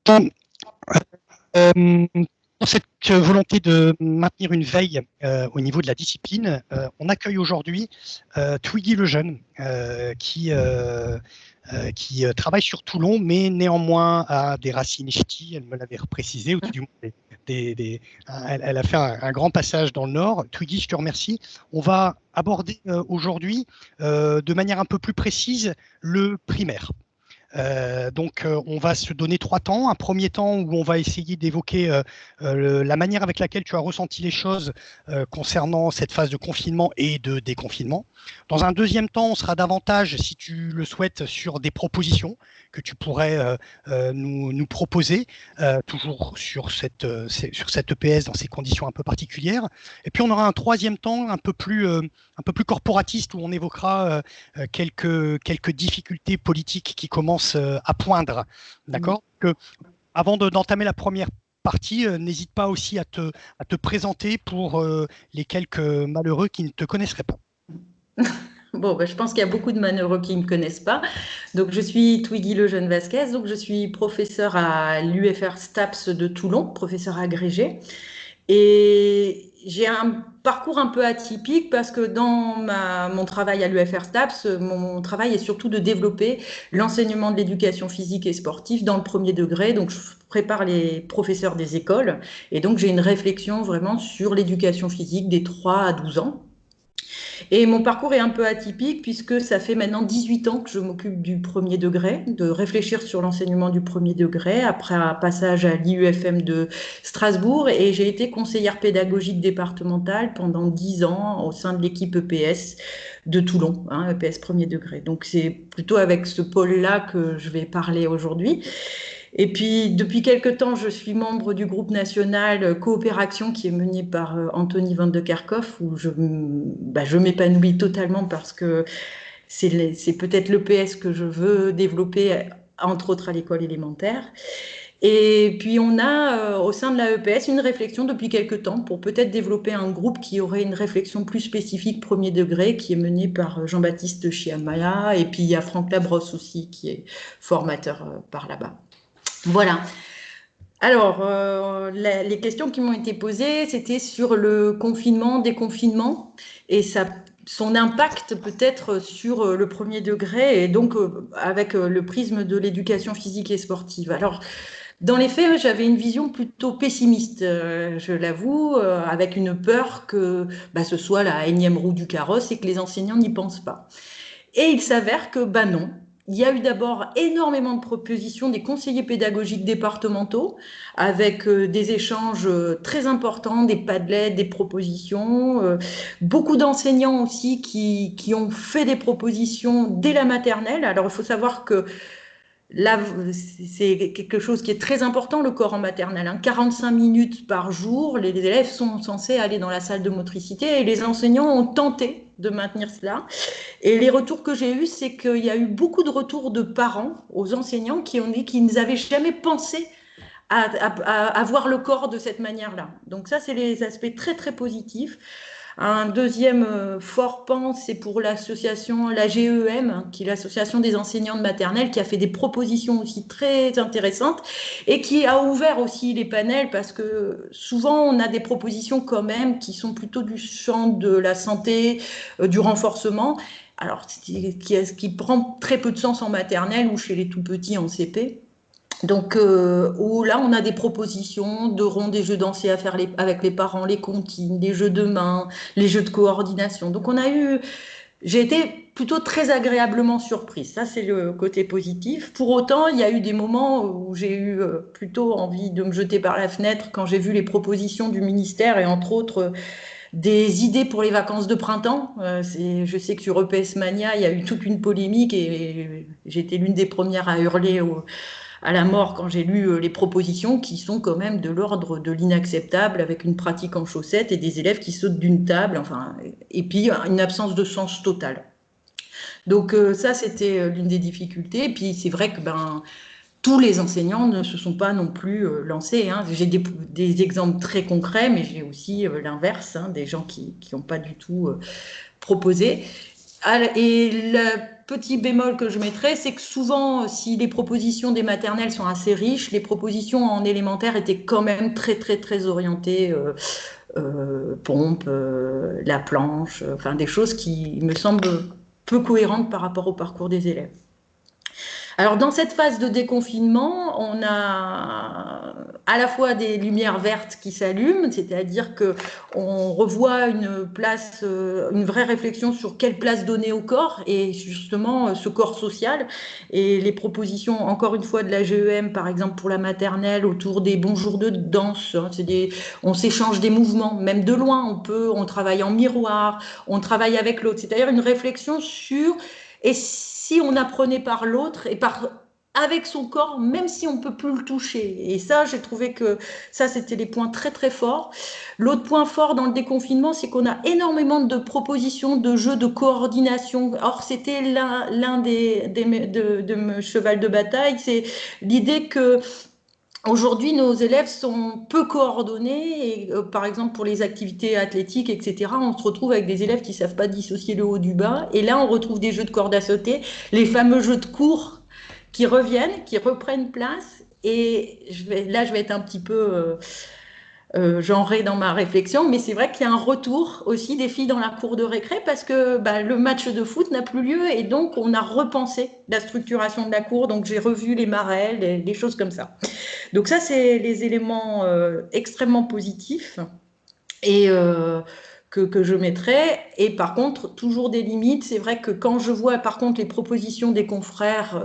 Euh, Pour cette volonté de maintenir une veille au niveau de la discipline, on accueille aujourd'hui Twiggy Lejeune, qui travaille sur Toulon, mais néanmoins a des racines ch'tis, elle me l'avait précisé, ou du moins elle a fait un grand passage dans le Nord. Twiggy, je te remercie. On va aborder aujourd'hui, de manière un peu plus précise, le primaire. On va se donner 3 temps. Un premier temps où on va essayer d'évoquer la manière avec laquelle tu as ressenti les choses concernant cette phase de confinement et de déconfinement. Dans un deuxième temps, on sera davantage, si tu le souhaites, sur des propositions que tu pourrais nous proposer, toujours sur cette EPS dans ces conditions un peu particulières. Et puis on aura un troisième temps un peu plus corporatiste où on évoquera quelques difficultés politiques qui commencent à poindre. D'accord ? Avant d'entamer la première partie, n'hésite pas aussi à te présenter pour les quelques malheureux qui ne te connaisseraient pas. Bon, je pense qu'il y a beaucoup de malheureux qui ne me connaissent pas. Donc, je suis Twiggy Lejeune Vasquez. Donc, je suis professeure à l'UFR STAPS de Toulon, professeure agrégée. Et j'ai un parcours un peu atypique parce que dans mon travail à l'UFR STAPS, mon travail est surtout de développer l'enseignement de l'éducation physique et sportive dans le premier degré. Donc, je prépare les professeurs des écoles. Et donc, j'ai une réflexion vraiment sur l'éducation physique des 3 à 12 ans. Et mon parcours est un peu atypique puisque ça fait maintenant 18 ans que je m'occupe du premier degré, de réfléchir sur l'enseignement du premier degré après un passage à l'IUFM de Strasbourg, et j'ai été conseillère pédagogique départementale pendant 10 ans au sein de l'équipe EPS de Toulon, EPS premier degré. Donc c'est plutôt avec ce pôle-là que je vais parler aujourd'hui. Et puis, depuis quelque temps, je suis membre du groupe national Coopération qui est mené par Anthony van de Kerkhoff, où je m'épanouis totalement parce que c'est peut-être l'EPS que je veux développer, entre autres à l'école élémentaire. Et puis, on a au sein de la EPS une réflexion depuis quelque temps pour peut-être développer un groupe qui aurait une réflexion plus spécifique premier degré, qui est mené par Jean-Baptiste Chiamaya. Et puis, il y a Franck Labrosse aussi, qui est formateur par là-bas. Voilà. Alors, les questions qui m'ont été posées, c'était sur le confinement, déconfinement, et son impact peut-être sur le premier degré, et donc avec le prisme de l'éducation physique et sportive. Alors, dans les faits, j'avais une vision plutôt pessimiste, je l'avoue, avec une peur que ce soit la énième roue du carrosse et que les enseignants n'y pensent pas. Et il s'avère que non. Il y a eu d'abord énormément de propositions des conseillers pédagogiques départementaux avec des échanges très importants, des padlets, des propositions, beaucoup d'enseignants aussi qui ont fait des propositions dès la maternelle. Alors il faut savoir que là, c'est quelque chose qui est très important, le corps en maternelle. 45 minutes par jour, les élèves sont censés aller dans la salle de motricité et les enseignants ont tenté de maintenir cela. Et les retours que j'ai eus, c'est qu'il y a eu beaucoup de retours de parents aux enseignants qui ont dit qu'ils n'avaient jamais pensé à voir le corps de cette manière-là. Donc ça, c'est les aspects très, très positifs. Un deuxième fort pan, c'est pour l'association, la GEM, qui est l'association des enseignants de maternelle, qui a fait des propositions aussi très intéressantes et qui a ouvert aussi les panels parce que souvent on a des propositions quand même qui sont plutôt du champ de la santé, du renforcement. Alors, qui prend très peu de sens en maternelle ou chez les tout petits en CP. Donc, où là, on a des propositions de ronds, des jeux dansés à faire avec les parents, les comptines, des jeux de main, les jeux de coordination. Donc, j'ai été plutôt très agréablement surprise. Ça, c'est le côté positif. Pour autant, il y a eu des moments où j'ai eu plutôt envie de me jeter par la fenêtre quand j'ai vu les propositions du ministère et entre autres des idées pour les vacances de printemps. Je sais que sur EPS Mania, il y a eu toute une polémique et j'ai été l'une des premières à hurler à la mort quand j'ai lu les propositions qui sont quand même de l'ordre de l'inacceptable, avec une pratique en chaussettes et des élèves qui sautent d'une table, et puis une absence de sens totale. Donc ça, c'était l'une des difficultés. Et puis c'est vrai que tous les enseignants ne se sont pas non plus lancés. J'ai des exemples très concrets, mais j'ai aussi l'inverse, des gens qui n'ont pas du tout proposé. Et petit bémol que je mettrais, c'est que souvent, si les propositions des maternelles sont assez riches, les propositions en élémentaire étaient quand même très, très, très orientées pompe, la planche, enfin des choses qui me semblent peu cohérentes par rapport au parcours des élèves. Alors, dans cette phase de déconfinement, on a à la fois des lumières vertes qui s'allument, c'est-à-dire qu'on revoit une vraie réflexion sur quelle place donner au corps et justement ce corps social. Et les propositions, encore une fois, de la GEM, par exemple pour la maternelle, autour des bons jours de danse, hein, on s'échange des mouvements, même de loin, on travaille en miroir, on travaille avec l'autre. C'est-à-dire une réflexion sur... Et si on apprenait par l'autre et avec son corps, même si on ne peut plus le toucher. Et ça, j'ai trouvé que ça, c'était des points très, très forts. L'autre point fort dans le déconfinement, c'est qu'on a énormément de propositions de jeux de coordination. Or, c'était l'un de mes chevals de bataille, c'est l'idée que aujourd'hui, nos élèves sont peu coordonnés et par exemple pour les activités athlétiques, etc., on se retrouve avec des élèves qui ne savent pas dissocier le haut du bas. Et là, on retrouve des jeux de corde à sauter, les fameux jeux de cours qui reviennent, qui reprennent place. Et je vais être un petit peu genrée dans ma réflexion, mais c'est vrai qu'il y a un retour aussi des filles dans la cour de récré parce que le match de foot n'a plus lieu et donc on a repensé la structuration de la cour. Donc j'ai revu les marelles, des choses comme ça. Donc ça, c'est les éléments extrêmement positifs et que je mettrais. Et par contre, toujours des limites. C'est vrai que quand je vois par contre les propositions des confrères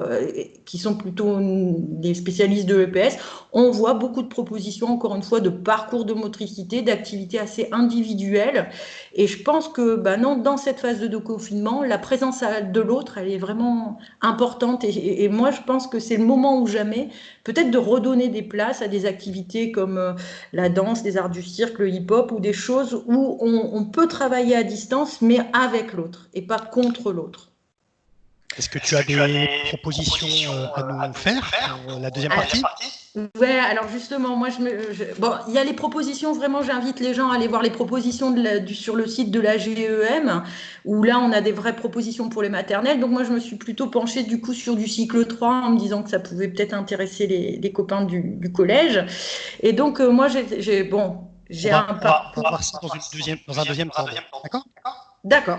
qui sont plutôt des spécialistes de l'EPS, on voit beaucoup de propositions, encore une fois, de parcours de motricité, d'activités assez individuelles. Et je pense que non, dans cette phase de déconfinement, la présence de l'autre, elle est vraiment importante. Et moi, je pense que c'est le moment ou jamais, peut-être de redonner des places à des activités comme la danse, les arts du cirque, le hip-hop, ou des choses où on peut travailler à distance, mais avec l'autre et pas contre l'autre. Est-ce que tu as des propositions à nous faire pour la deuxième partie? Ouais, alors justement, moi, bon, il y a les propositions, vraiment, j'invite les gens à aller voir les propositions sur le site de la GEM, où là, on a des vraies propositions pour les maternelles. Donc, moi, je me suis plutôt penchée, du coup, sur du cycle 3, en me disant que ça pouvait peut-être intéresser les copains du collège. Et donc, moi, j'ai on va voir ça dans un deuxième temps. D'accord? D'accord.